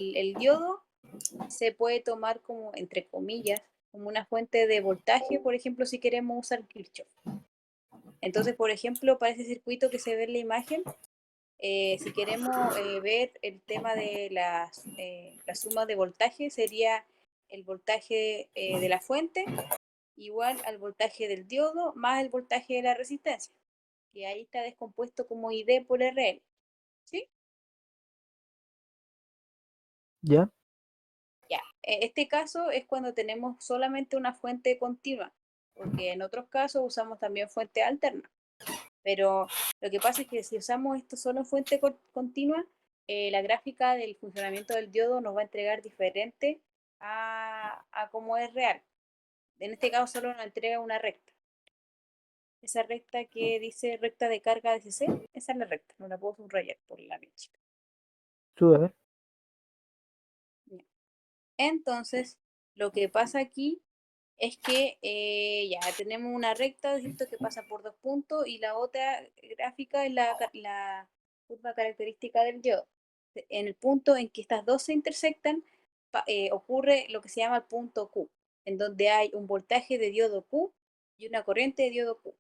el diodo se puede tomar como, entre comillas, como una fuente de voltaje, por ejemplo, si queremos usar Kirchhoff. Entonces, por ejemplo, para ese circuito que se ve en la imagen, si queremos ver el tema de la suma de voltaje, sería el voltaje de la fuente igual al voltaje del diodo más el voltaje de la resistencia, que ahí está descompuesto como ID por RL, ¿sí? ¿Ya? Ya, este caso es cuando tenemos solamente una fuente continua, porque en otros casos usamos también fuente alterna. Pero lo que pasa es que si usamos esto solo en fuente continua, la gráfica del funcionamiento del diodo nos va a entregar diferente a cómo es real. En este caso solo nos entrega una recta. Esa recta que dice recta de carga de CC, esa es la recta, no la puedo subrayar por la mecha. Sube, a ver. Entonces, lo que pasa aquí es que ya tenemos una recta, ¿cierto? Que pasa por dos puntos y la otra gráfica es la curva característica del diodo. En el punto en que estas dos se intersectan, ocurre lo que se llama el punto Q, en donde hay un voltaje de diodo Q y una corriente de diodo Q.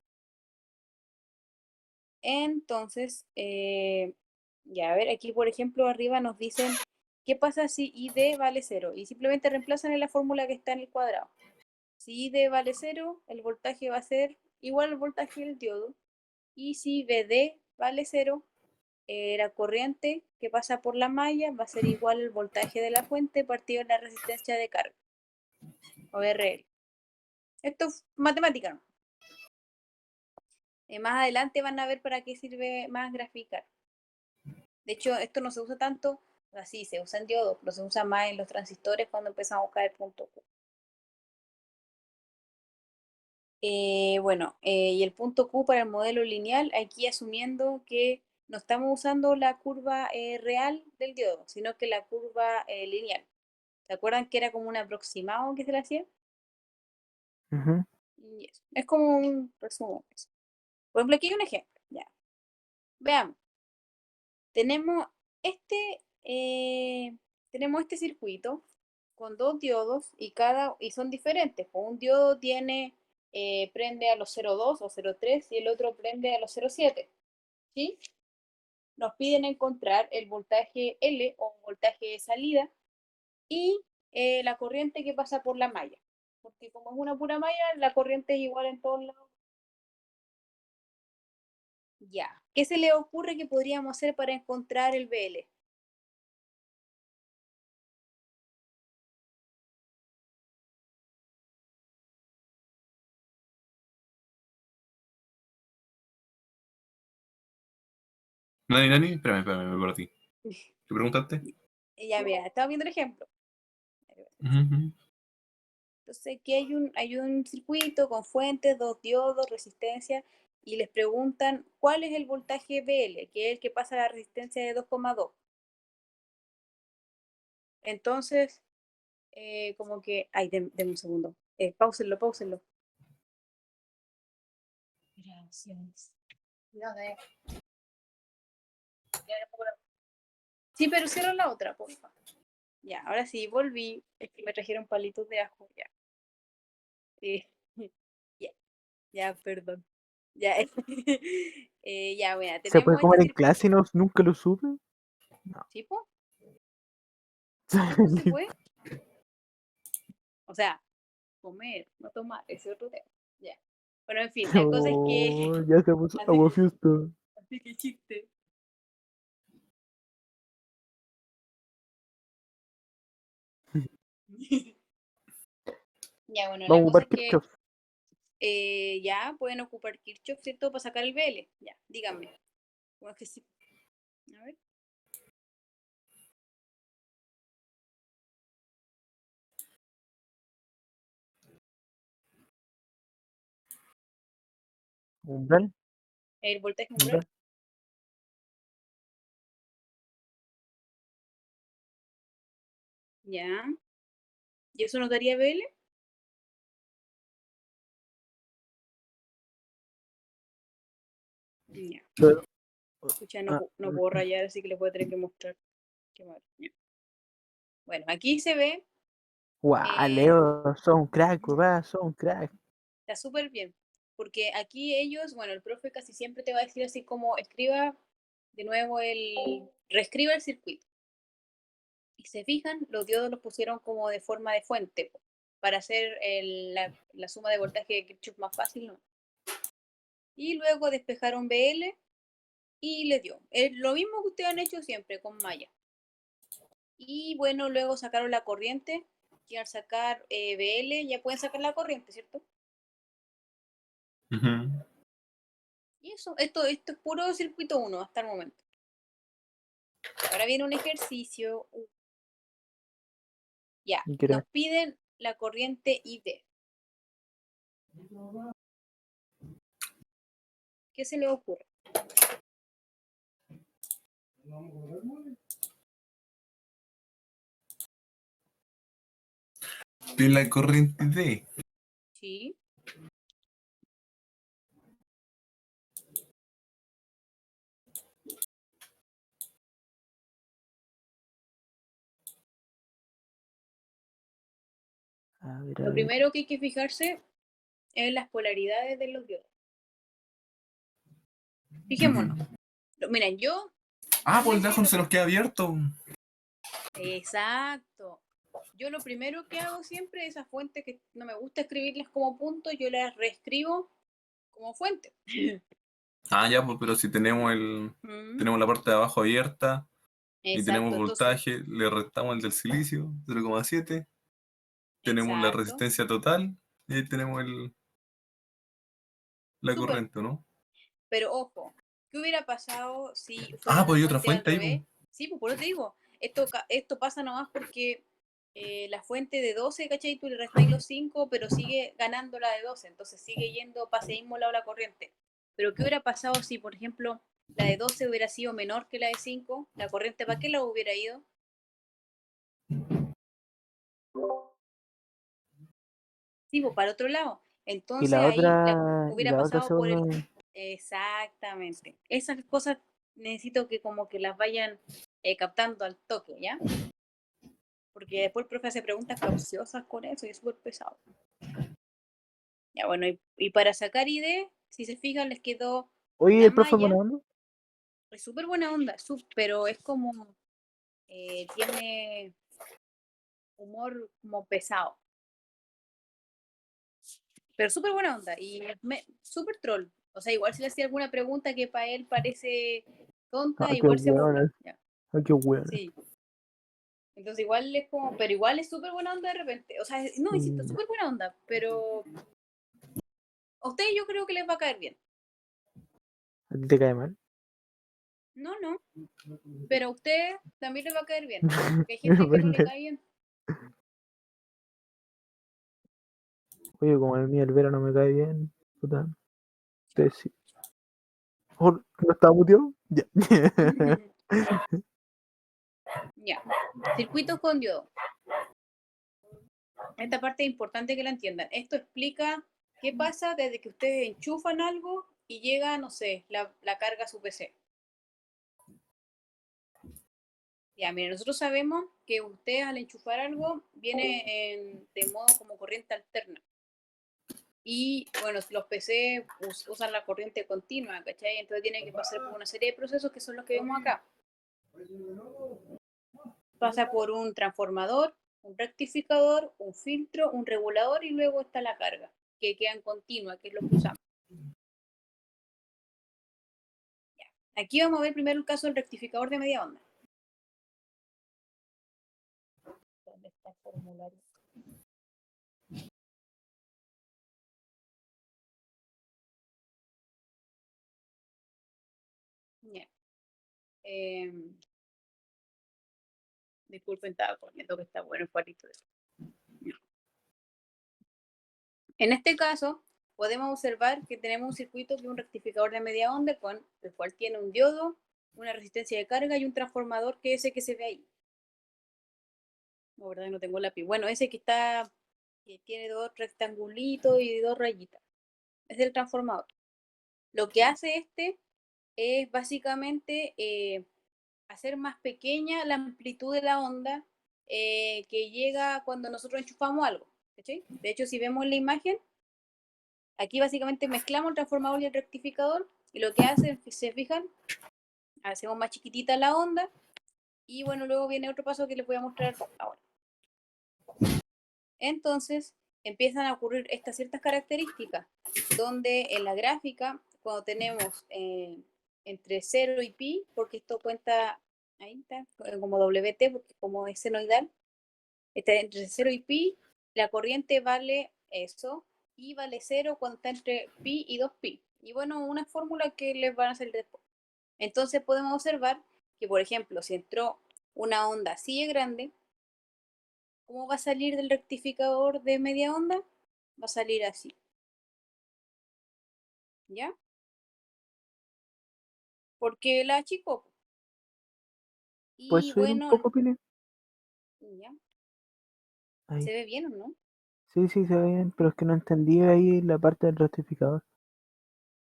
Entonces, ya a ver, aquí por ejemplo arriba nos dicen, ¿qué pasa si ID vale 0? Y simplemente reemplazan en la fórmula que está en el cuadrado. Si ID vale 0, el voltaje va a ser igual al voltaje del diodo. Y si VD vale 0, la corriente que pasa por la malla va a ser igual al voltaje de la fuente partido en la resistencia de carga, o RL. Esto es matemática, ¿no? Más adelante van a ver para qué sirve más graficar. De hecho, esto no se usa tanto, así se usa en diodos, pero se usa más en los transistores cuando empezamos a buscar el punto Q. Bueno, y el punto Q para el modelo lineal, aquí asumiendo que no estamos usando la curva real del diodo, sino que la curva lineal. ¿Se acuerdan que era como un aproximado que se le hacía? Ujú. Y eso. Es como un resumen. Por ejemplo, aquí hay un ejemplo. Ya. Veamos. Tenemos este, eh, tenemos este circuito con dos diodos y son diferentes. Un diodo prende a los 0,2 o 0,3 y el otro prende a los 0,7. ¿Sí? Nos piden encontrar el voltaje L o voltaje de salida y la corriente que pasa por la malla. Porque como es una pura malla, la corriente es igual en todos lados. Ya. ¿Qué se le ocurre que podríamos hacer para encontrar el BL? Nani, espérame, me perdí. ¿Qué preguntaste? Ya, mira, estaba viendo el ejemplo. Ujú. Entonces, aquí hay un circuito con fuentes, dos diodos, resistencia, y les preguntan cuál es el voltaje BL, que es el que pasa a la resistencia de 2,2. Entonces, como que, ay, denme un segundo. Páusenlo. Gracias. Cuidado, sí, pero cierra la otra, por favor. Ya, ahora sí, volví. Es que me trajeron palitos de ajo, ya. Eh, ya, ya, perdón. Ya, ya, bueno, ¿Se puede tenemos este comer en circuito. clase y nunca lo supe? No. ¿Sí, po? Sí, pues se puede. O sea, comer, no tomar, ese otro tema. Ya. Bueno, en fin, la cosa es que. Oh, ya se puso Así agua que, fiesta. así que chiste. Ya, bueno, la Vamos a cosa ocupar es que Kirchhoff. ya pueden ocupar Kirchhoff, ¿cierto? Para sacar el BL. Ya, díganme. ¿Cómo es que sí? A ver. Umbral, El voltaje umbral. umbral. Ya. ¿Y eso nos daría BL? Ya. Pero, Escucha, ah, no puedo rayar, así que les voy a tener que mostrar. Qué mal. Ya. Bueno, aquí se ve, Guau, Leo, son un crack, papá, son un crack. está súper bien, porque aquí ellos, bueno, el profe casi siempre te va a decir así como escriba de nuevo reescriba el circuito. Y se fijan, los diodos los pusieron como de forma de fuente, para hacer la suma de voltaje de Kirchhoff más fácil, ¿no? Y luego despejaron BL y le dio. Lo mismo que ustedes han hecho siempre con Maya. Y bueno, luego sacaron la corriente, y al sacar BL ya pueden sacar la corriente, ¿cierto? Ujú. Y eso, esto es puro circuito 1 hasta el momento. Ahora viene un ejercicio. Ya, Y quiero- nos piden la corriente ID. ¿Qué se le ocurre? De la corriente D. Sí. A ver, a Lo ver. primero que hay que fijarse es las polaridades de los diodos. Fijémonos. Miren, yo. Ah, pues el antes de Dajon se nos queda abierto. Exacto. Yo lo primero que hago siempre, esas fuentes que no me gusta escribirlas como punto, yo las reescribo como fuente. Ah, ya, pues, pero si tenemos Mm, tenemos la parte de abajo abierta y tenemos exacto, entonces, voltaje, le restamos el del silicio, 0,7. Tenemos la exacto. resistencia total y ahí tenemos la Súper. corriente, ¿no? Pero ojo, ¿qué hubiera pasado si fuera Ah, una pues hay otra fuente al fuente ahí, pues. revés? Sí, pues por eso te digo, esto pasa nomás porque la fuente de 12, ¿cachai? Tú le restáis los 5, pero sigue ganando la de 12, entonces sigue yendo para ese mismo lado la corriente. Pero ¿qué hubiera pasado si, por ejemplo, la de 12 hubiera sido menor que la de 5? ¿La corriente para qué lado hubiera ido? Sí, pues para otro lado. Y Entonces la ahí otra, y hubiera la otra pasado por el. segunda. Exactamente. Esas cosas necesito que como que las vayan captando al toque, ¿ya? Porque después el profe hace preguntas capciosas con eso y es súper pesado. Ya bueno, y para sacar ID, si se fijan, les quedó Oye, la el profe malla. buena onda. Es súper buena onda, pero es como, tiene humor como pesado. Pero súper buena onda y súper troll. O sea, igual si le hacía alguna pregunta que para él parece tonta, Ah, qué igual se burla. weón, Ya. ah, qué weón. Sí. Entonces igual es como, pero igual es súper buena onda de repente. O sea, no, insisto, Mm, súper buena onda, pero a ustedes yo creo que les va a caer bien. ¿A ti te cae mal? No, no, pero a ustedes también les va a caer bien. Porque hay gente que no le cae bien. Oye, como el mío el Vera no me cae bien, puta. Ustedes sí. Oh, ¿no estaba muteado? Ya. Ya. Circuitos con diodo. Esta parte es importante que la entiendan. Esto explica qué pasa desde que ustedes enchufan algo y llega, no sé, la carga a su PC. Ya, miren, nosotros sabemos que ustedes al enchufar algo viene de modo como corriente alterna. Y bueno, los PC usan la corriente continua, ¿cachai? Entonces tienen que pasar por una serie de procesos que son los que vemos acá. Pasa por un transformador, un rectificador, un filtro, un regulador y luego está la carga, que queda en continua, que es lo que usamos. Aquí vamos a ver primero el caso del rectificador de media onda. ¿Dónde está el formulario? Yeah. Disculpen, estaba poniendo que está bueno el cuadrito de eso. En este caso, podemos observar que tenemos un circuito que es un rectificador de media onda, con el cual tiene un diodo, una resistencia de carga y un transformador que es ese que se ve ahí. La verdad que no tengo lápiz. Bueno, ese que tiene dos rectangulitos y dos rayitas. Es el transformador. Lo que hace este es básicamente hacer más pequeña la amplitud de la onda que llega cuando nosotros enchufamos algo. ¿Cachai? De hecho, si vemos la imagen, aquí básicamente mezclamos el transformador y el rectificador, y lo que hacen, si se fijan, hacemos más chiquitita la onda, y bueno, luego viene otro paso que les voy a mostrar ahora. Entonces, empiezan a ocurrir estas ciertas características, donde en la gráfica, cuando tenemos entre 0 y pi, porque esto cuenta, ahí está, como WT, porque como es senoidal, está entre 0 y pi, la corriente vale eso, y vale 0 cuando está entre pi y 2pi. Y bueno, una fórmula que les van a hacer después. Entonces podemos observar que, por ejemplo, si entró una onda así de grande, ¿cómo va a salir del rectificador de media onda? Va a salir así. ¿Ya? Porque la achicó. ¿Puedes Y subir un bueno, poco, Pili? ¿ya? Ahí. ¿Se ve bien o no? Sí, sí, se ve bien, pero es que no entendí ahí la parte del rectificador.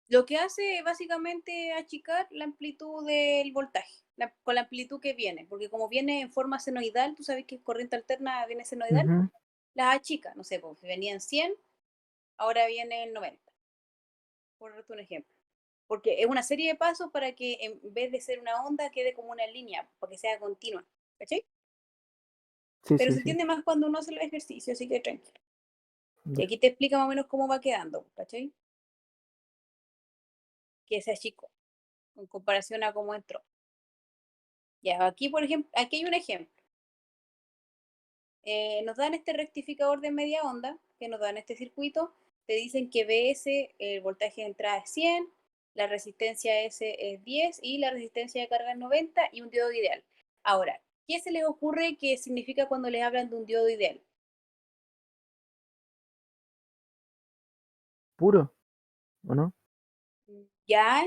Lo que hace básicamente achicar la amplitud del voltaje, con la amplitud que viene, porque como viene en forma senoidal, tú sabes que corriente alterna viene senoidal, Ujú. las achica, no sé, pues si venían 100, ahora viene el 90, por darte un ejemplo. Porque es una serie de pasos para que en vez de ser una onda quede como una línea, para que sea continua, ¿cachai? Sí, Pero sí, se sí. entiende más cuando uno hace el ejercicio, así que tranquilo. Y Ya. aquí te explica más o menos cómo va quedando, ¿cachai? Que se achicó, en comparación a cómo entró. Ya, aquí por ejemplo, aquí hay un ejemplo. Nos dan este rectificador de media onda, que nos dan este circuito, te dicen que BS, el voltaje de entrada es 100, la resistencia S es 10 y la resistencia de carga es 90 y un diodo ideal. Ahora, ¿qué se les ocurre que significa cuando les hablan de un diodo ideal? ¿Puro? ¿O no? Ya,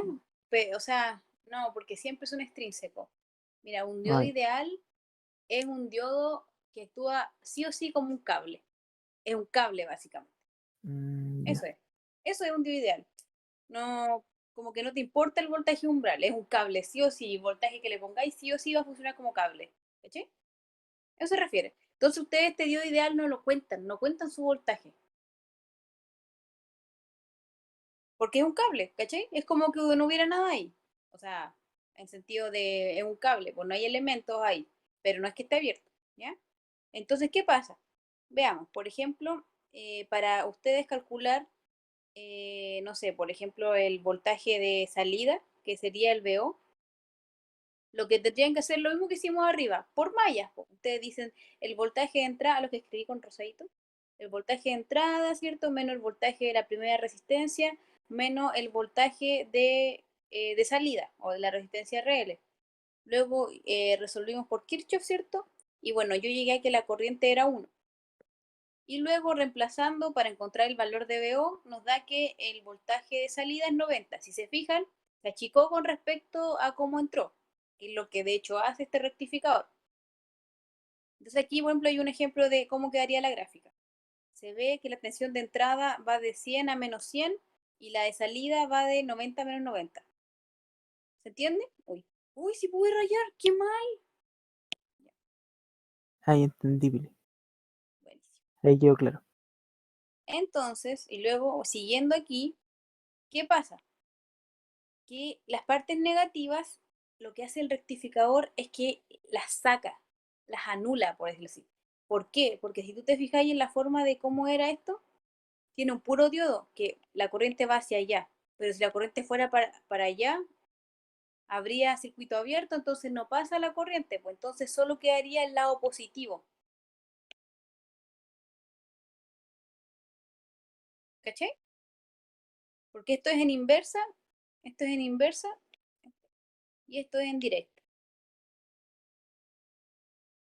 o sea, no, porque siempre es un extrínseco. Mira, un diodo Ay. ideal es un diodo que actúa sí o sí como un cable. Es un cable, básicamente. Ya. Eso es. Eso es un diodo ideal. No, como que no te importa el voltaje umbral, es un cable, sí o sí, el voltaje que le pongáis, sí o sí va a funcionar como cable. ¿Cachai? Eso se refiere. Entonces ustedes este diodo ideal no lo cuentan, no cuentan su voltaje. Porque es un cable, ¿cachai? Es como que no hubiera nada ahí. O sea, en sentido de, es un cable, pues no hay elementos ahí, pero no es que esté abierto, ¿ya? Entonces, ¿qué pasa? Veamos, por ejemplo, para ustedes calcular, no sé, por ejemplo, el voltaje de salida, que sería el VO, lo que tendrían que hacer lo mismo que hicimos arriba, por mallas. Po. Ustedes dicen el voltaje de entrada, lo que escribí con rosadito, el voltaje de entrada, ¿cierto? Menos el voltaje de la primera resistencia, menos el voltaje de salida o de la resistencia RL. Luego resolvimos por Kirchhoff, ¿cierto? Y bueno, yo llegué a que la corriente era 1. Y luego reemplazando para encontrar el valor de BO, nos da que el voltaje de salida es 90. Si se fijan, se achicó con respecto a cómo entró, que es lo que de hecho hace este rectificador. Entonces aquí, por ejemplo, hay un ejemplo de cómo quedaría la gráfica. Se ve que la tensión de entrada va de 100 a menos 100 y la de salida va de 90 a menos 90. ¿Se entiende? Uy, si pude rayar, qué mal. Ya, Ahí entendí, Pili. buenísimo. Ahí quedó claro. Entonces, y luego siguiendo aquí, ¿qué pasa? Que las partes negativas, lo que hace el rectificador es que las saca, las anula, por decirlo así. ¿Por qué? Porque si tú te fijas en la forma de cómo era esto, tiene un puro diodo, que la corriente va hacia allá. Pero si la corriente fuera para allá, habría circuito abierto, entonces no pasa la corriente, pues entonces solo quedaría el lado positivo. ¿Cachai? Porque esto es en inversa y esto es en directa.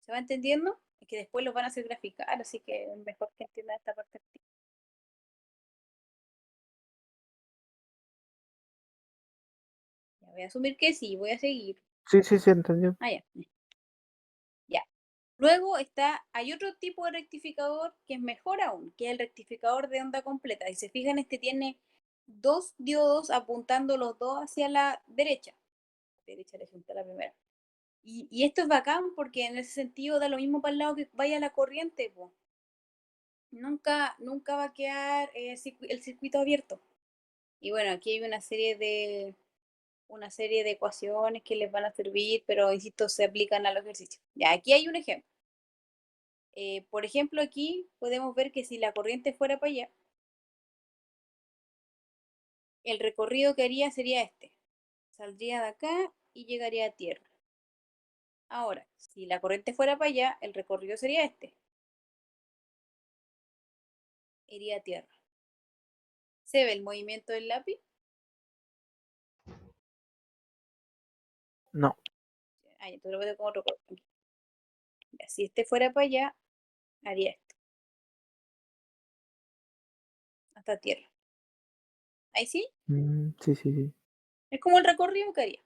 ¿Se va entendiendo? Es que después los van a hacer graficar, así que es mejor que entiendan esta parte. Ya voy a asumir que sí, voy a seguir. Sí, sí, sí, entendió. Ah, ya. Ya. Luego hay otro tipo de rectificador que es mejor aún, que es el rectificador de onda completa. Si se fijan, este tiene dos diodos apuntando los dos hacia la derecha. Derecha le junta la primera. Y esto es bacán porque en ese sentido da lo mismo para el lado que vaya la corriente, po. Nunca va a quedar el circuito abierto. Y bueno, aquí hay una serie de ecuaciones que les van a servir, pero insisto, se aplican a los ejercicios. Ya, aquí hay un ejemplo. Por ejemplo, aquí podemos ver que si la corriente fuera para allá, el recorrido que haría sería este. Saldría de acá y llegaría a tierra. Ahora, si la corriente fuera para allá, el recorrido sería este. Iría a tierra. ¿Se ve el movimiento del lápiz? No. Ah, entonces lo voy a hacer con otro color. Ya, si este fuera para allá, haría esto. Hasta tierra. ¿Ahí sí? Sí, sí, sí. Es como el recorrido que haría.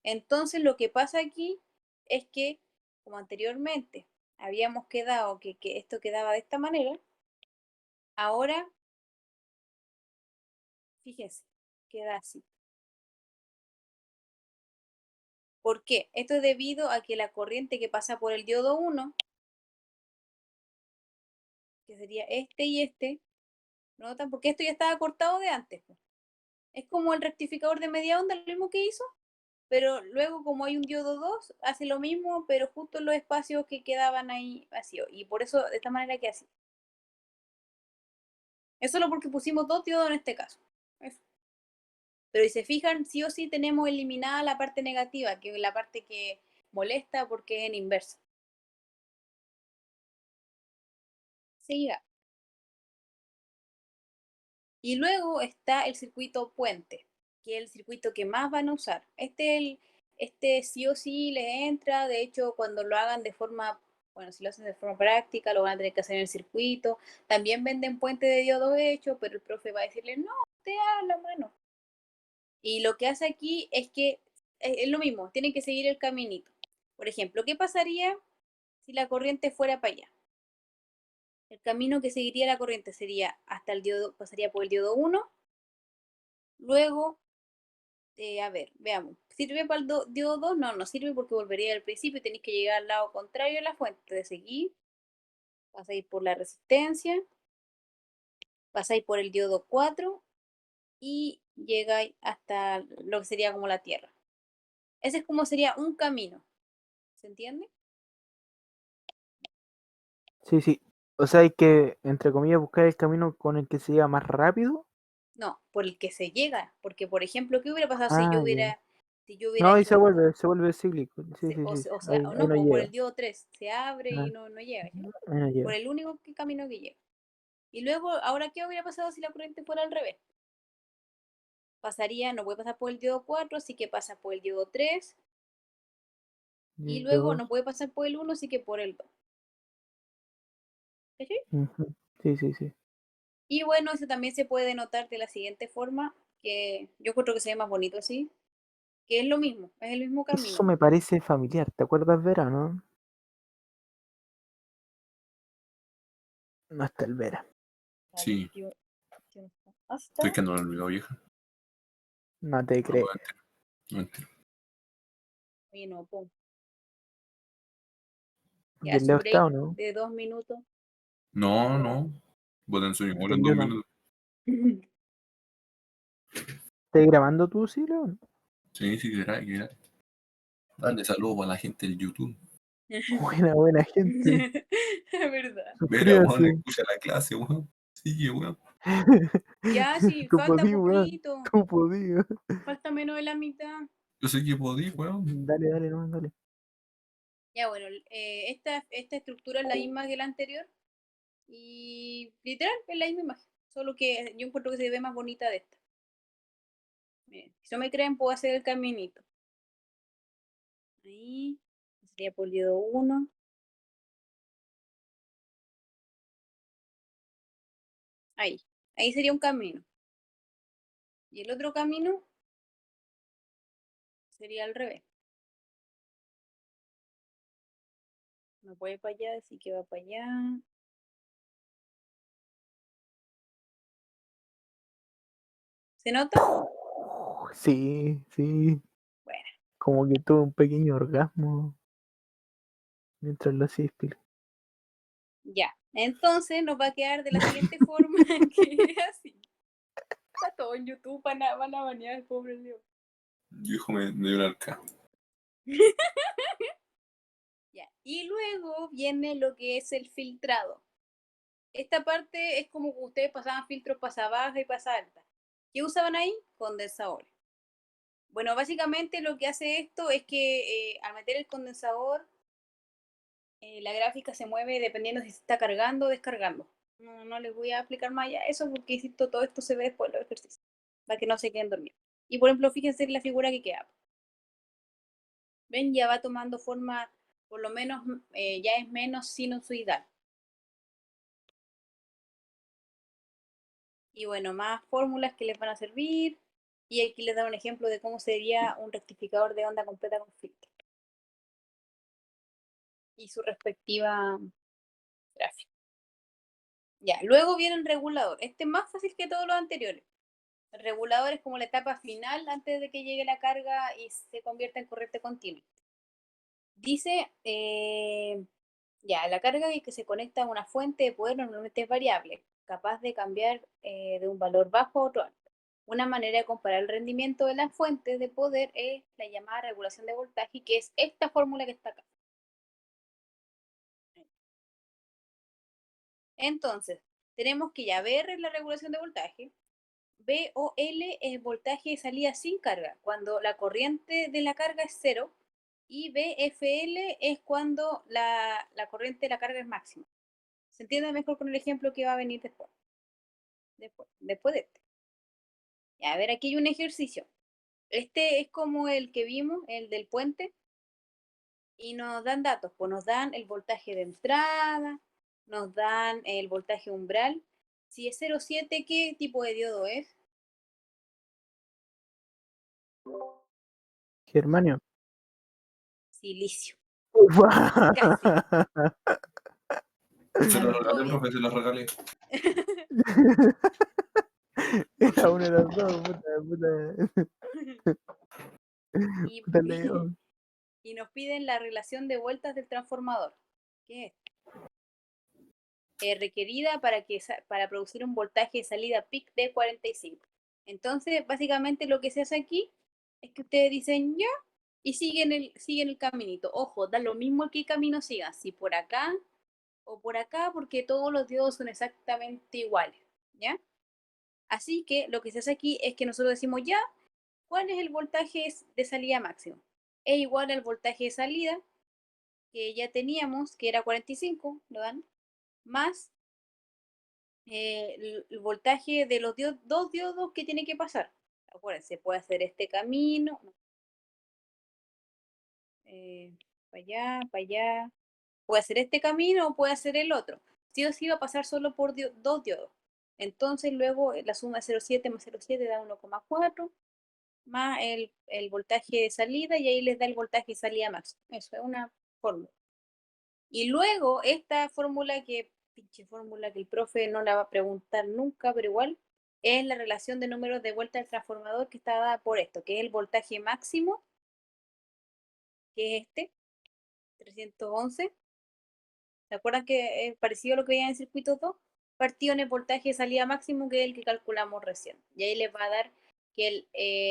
Entonces lo que pasa aquí es que, como anteriormente habíamos quedado que esto quedaba de esta manera, ahora, fíjense, queda así. ¿Por qué? Esto es debido a que la corriente que pasa por el diodo 1, que sería este y este, ¿notan? Porque esto ya estaba cortado de antes. Es como el rectificador de media onda, lo mismo que hizo, pero luego como hay un diodo 2, hace lo mismo, pero justo en los espacios que quedaban ahí vacíos. Y por eso, de esta manera que así. Es solo porque pusimos dos diodos en este caso. Eso. Pero si se fijan, sí o sí tenemos eliminada la parte negativa, que es la parte que molesta porque es en inversa. Siga. Y luego está el circuito puente, que es el circuito que más van a usar. Este sí o sí les entra, de hecho, cuando lo hagan de forma, bueno, si lo hacen de forma práctica, lo van a tener que hacer en el circuito. También venden puente de diodo hecho, pero el profe va a decirle, no, te a la mano. Y lo que hace aquí es que es lo mismo, tienen que seguir el caminito. Por ejemplo, ¿qué pasaría si la corriente fuera para allá? El camino que seguiría la corriente sería hasta el diodo, pasaría por el diodo 1, luego, a ver, veamos, ¿sirve para el diodo 2? No, no sirve porque volvería al principio y tenéis que llegar al lado contrario de la fuente. De seguir, pasáis por la resistencia, pasáis por el diodo 4 y llegáis hasta lo que sería como la Tierra. Ese es como sería un camino, ¿se entiende? Sí, sí. O sea, hay que, entre comillas, buscar el camino con el que se llega más rápido. No, por el que se llega, porque por ejemplo, ¿qué hubiera pasado Ah, ya. si yo hubiera No, y hecho esto? se vuelve cíclico. Sí, sí, sí. O sea, Ahí, o ahí no, no pues por el llega. diodo 3 se abre y Ah, no llega, ¿sí? ahí no Por llega. el único camino que llega. Y luego, ahora, ¿qué hubiera pasado si la corriente fuera al revés? Pasaría, no puede pasar por el diodo 4, así que pasa por el diodo 3, y Y luego no dos. puede pasar por el 1, así que por el 2. ¿Sí? Ujú. Sí, sí, sí. Y bueno, eso también se puede notar de la siguiente forma, que yo creo que se ve más bonito así, que es lo mismo, es el mismo Eso camino. me parece familiar. ¿Te acuerdas, Vera, no? No está el Vera. Sí, estoy Hasta. quedando en el video, vieja. No te No, creo. no entiendo. Oye, no, pum. ¿Y Ya el Leo su está break o no? de 2 minutos. No, no. Voten su igual Y en el dos Leo tampoco. minutos. ¿Estás grabando tú, sí, Leo? Sí, sí, será. Dale saludos a la gente del YouTube. Buena, buena gente. Es verdad. Mira, weón, Suscríbase. escucha la clase, weón. Sí, weón. Ya, sí, Tú falta podí, weón. poquito. Tú podí, weón. Falta menos de la mitad. Yo sé que podí, weón. Dale, dale, no, dale. Ya, bueno, esta estructura es la misma que la anterior. Y literal, es la misma imagen. Solo que yo encuentro que se ve más bonita de esta. Miren, si no me creen, puedo hacer el caminito. Ahí. Sería por el dedo 1. Ahí. Ahí sería un camino. Y el otro camino sería al revés. No puede para allá, así que va para allá. ¿Se nota? Sí, sí. Bueno, Como que tuve un pequeño orgasmo. Mientras la hacís, Pili. Ya, entonces nos va a quedar de la siguiente forma, que es así. Está todo en YouTube, van a banear al pobre Leo. Mi hijo me dio un arca. Ya. Y luego viene lo que es el filtrado. Esta parte es como que ustedes pasaban filtros pasa baja y pasa alta. ¿Qué usaban ahí? Condensadores. Bueno, básicamente lo que hace esto es que al meter el condensador, la gráfica se mueve dependiendo si se está cargando o descargando. No les voy a explicar más ya eso porque insisto, todo esto se ve después de los ejercicios, para que no se queden dormidos. Y por ejemplo, fíjense en la figura que queda. Ven, ya va tomando forma, por lo menos ya es menos sinusoidal. Y bueno, más fórmulas que les van a servir. Y aquí les da un ejemplo de cómo sería un rectificador de onda completa con filtro. Y su respectiva gráfica. Ya, luego viene el regulador. Este es más fácil que todos los anteriores. El regulador es como la etapa final antes de que llegue la carga y se convierta en corriente continua. Dice, ya, la carga que se conecta a una fuente de poder normalmente es variable, capaz de cambiar de un valor bajo a otro alto. Una manera de comparar el rendimiento de las fuentes de poder es la llamada regulación de voltaje, que es esta fórmula que está acá. Entonces, tenemos que ya ver la regulación de voltaje. VOL es voltaje de salida sin carga, cuando la corriente de la carga es cero, y BFL es cuando la corriente de la carga es máxima. ¿Se entiende mejor con el ejemplo que va a venir después? Después de este. Ya, a ver, aquí hay un ejercicio. Este es como el que vimos, el del puente, y nos dan datos, pues nos dan el voltaje de entrada, nos dan el voltaje umbral. Si es 0,7, ¿qué tipo de diodo es? Germanio. Silicio. Ufa. Casi. Se Ya, lo pero estuvo regalé, bien. profe, se lo regalé. Era una de las dos, Y, puta Leo. y nos piden la relación de vueltas del transformador, que es requerida para producir un voltaje de salida peak de 45. Entonces, básicamente lo que se hace aquí es que ustedes dicen ya y siguen el caminito. Ojo, da lo mismo qué camino sigan, si por acá o por acá, porque todos los diodos son exactamente iguales, ¿ya? Así que lo que se hace aquí es que nosotros decimos ya, ¿cuál es el voltaje de salida máximo? Es igual al voltaje de salida que ya teníamos, que era 45, lo dan, más el voltaje de los dos diodos que tiene que pasar. Acuérdense, puede hacer este camino, para allá, para allá. Puede hacer este camino o puede hacer el otro. Sí o sí va a pasar solo por dos diodos. Entonces luego la suma de 0,7 más 0,7 da 1,4 más el voltaje de salida y ahí les da el voltaje de salida máximo. Eso es una fórmula. Y luego esta fórmula pinche fórmula que el profe no la va a preguntar nunca, pero igual, es la relación de números de vuelta del transformador que está dada por esto, que es el voltaje máximo, que es este, 311. ¿Se acuerdan que es parecido a lo que veía en el circuito 2? Partido en el voltaje de salida máximo, que es el que calculamos recién. Y ahí les va a dar que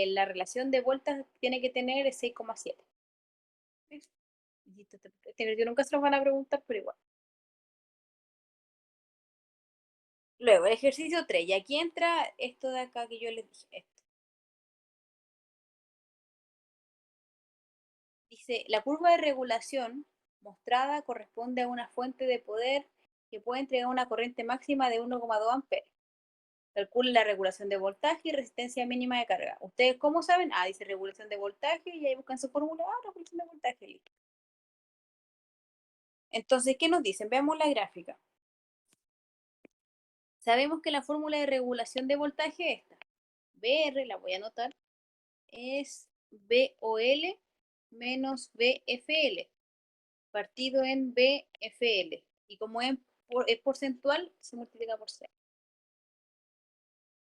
la relación de vueltas que tiene que tener es 6,7. Yo nunca se los van a preguntar, pero igual. Luego, el ejercicio 3. Y aquí entra esto de acá que yo les dije. Esto. Dice, la curva de regulación mostrada corresponde a una fuente de poder que puede entregar una corriente máxima de 1,2 amperes. Calcule la regulación de voltaje y resistencia mínima de carga. ¿Ustedes cómo saben? Ah, dice regulación de voltaje y ahí buscan su fórmula. Ah, regulación de voltaje, listo. Entonces, ¿qué nos dicen? Veamos la gráfica. Sabemos que la fórmula de regulación de voltaje es esta. BR, la voy a anotar, es BOL menos BFL, partido en BFL. Y como es porcentual, se multiplica por 6.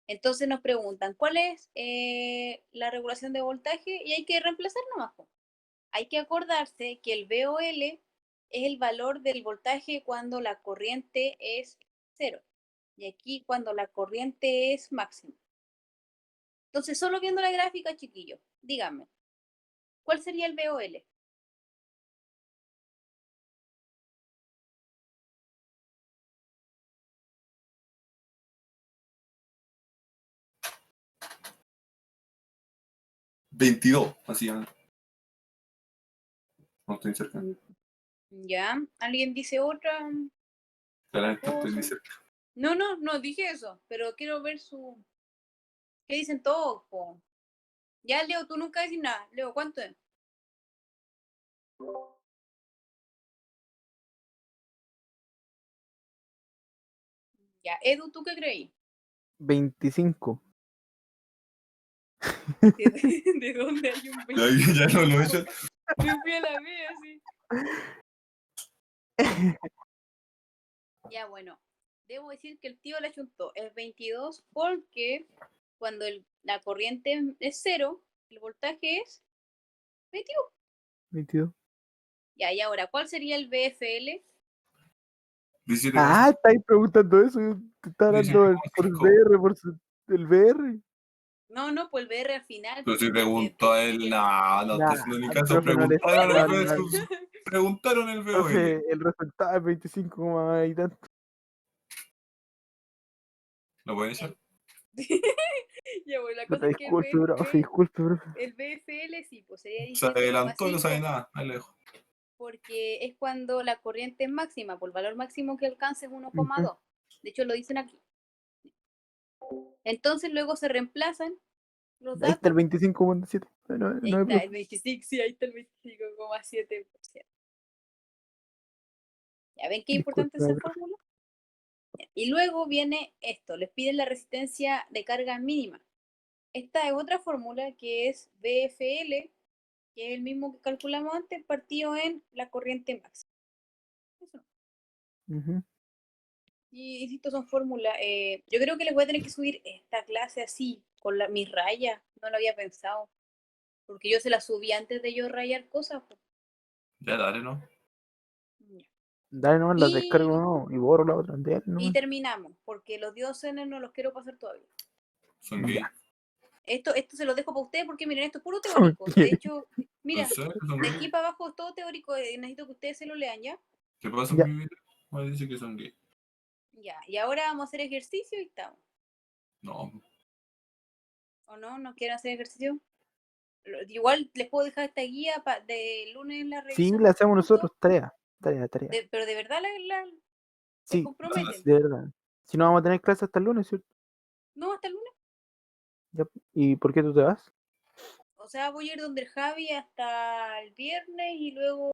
Entonces nos preguntan, ¿cuál es la regulación de voltaje? Y hay que reemplazar nomás. Hay que acordarse que el VOL es el valor del voltaje cuando la corriente es 0. Y aquí cuando la corriente es máxima. Entonces, solo viendo la gráfica, chiquillos, díganme, ¿cuál sería el VOL? $22, así ya. No estoy cerca. ¿Ya? ¿Alguien dice otra Claramente estoy cosa? muy cerca. No dije eso, pero quiero ver su... ¿Qué dicen todos, po? Ya, Leo, tú nunca decís nada. Leo, ¿cuánto es? Ya, Edu, ¿tú qué creí? 25. ¿De dónde hay un 20? Ya no lo he hecho. Me fui a la vez así. Ya, bueno, debo decir que el tío la chuntó. Es 22 porque cuando la corriente es 0, el voltaje es 22. 22. Ya, y ahora, ¿cuál sería el BFL? 17 Ah, estáis preguntando eso. Yo te estaba dando por 18,5. VR, el VR. No, pues el BR al final. Pero si Porque preguntó a él, no está Nah, haciendo ni al caso. profe no le Preguntaron el no, VOL. Preguntaron el VOL. profe, el resultado es 25 coma y tanto. ¿Lo pueden echar? Ya, bueno, la No cosa te es que disculpe, profe, disculpe, profe. el BFL sí, pues sería Se adelantó y no sabe 18,5 nada. Ahí lo dejo. porque es cuando la corriente es máxima, por el valor máximo que alcanza es Ujú. 1,2. De hecho, lo dicen aquí. Entonces luego se reemplazan los Ahí está el datos. 25,7. No, Y ahí no hay está profe. el 25, sí, ahí está el 25,7%. ¿Ya ven qué importante es Disculpe, esa profe. fórmula? Y luego viene esto, les piden la resistencia de carga mínima. Esta es otra fórmula que es BFL, que es el mismo que calculamos antes, partido en la corriente máxima. Eso. Ujú. Y insisto, son fórmulas. Yo creo que les voy a tener que subir esta clase así, con mis rayas. No lo había pensado. Porque yo se la subí antes de yo rayar cosas, pues. Ya dale, ¿no? Ya. Dale nomás la descargo, Y, no, y borro la otra. Dale y nomás. terminamos, porque los diógenes no los quiero pasar todavía. Son gay. Ya. Esto se lo dejo para ustedes porque miren, esto es puro teórico. De hecho, ¿En mira, serio? Son de gay. aquí para abajo es todo teórico. Necesito que ustedes se lo lean ya. ¿Qué pasa Ya. con mi vida? Me dice que son gay. Ya, y ahora vamos a hacer ejercicio y estamos. No. ¿O no? ¿No quieren hacer ejercicio? Igual les puedo dejar esta guía de lunes en la Sí, revisión la del hacemos instituto. nosotros. Tarea. Tarea. Pero de verdad se Sí, comprometen. de verdad. Si no vamos a tener clase hasta el lunes, ¿cierto? No, hasta el lunes. Ya. ¿Y por qué tú te vas? O sea, voy a ir donde el Javi hasta el viernes y luego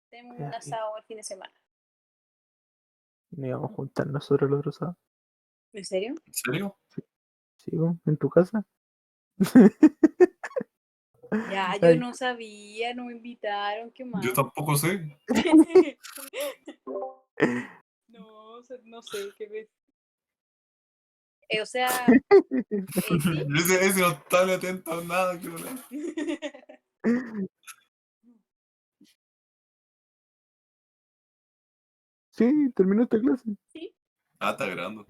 tenemos un asado el fin de semana. Nos íbamos a juntar nosotros el otro sábado. ¿En serio? ¿En serio? ¿Sí, vos? ¿En tu casa? Ya, yo Ay, no sabía, no me invitaron, qué Yo mal. tampoco sé. No sé qué ves. O sea, sí. Ese no está atento a nada. Que no le- sí, terminó esta clase. Sí. Ah, está grabando.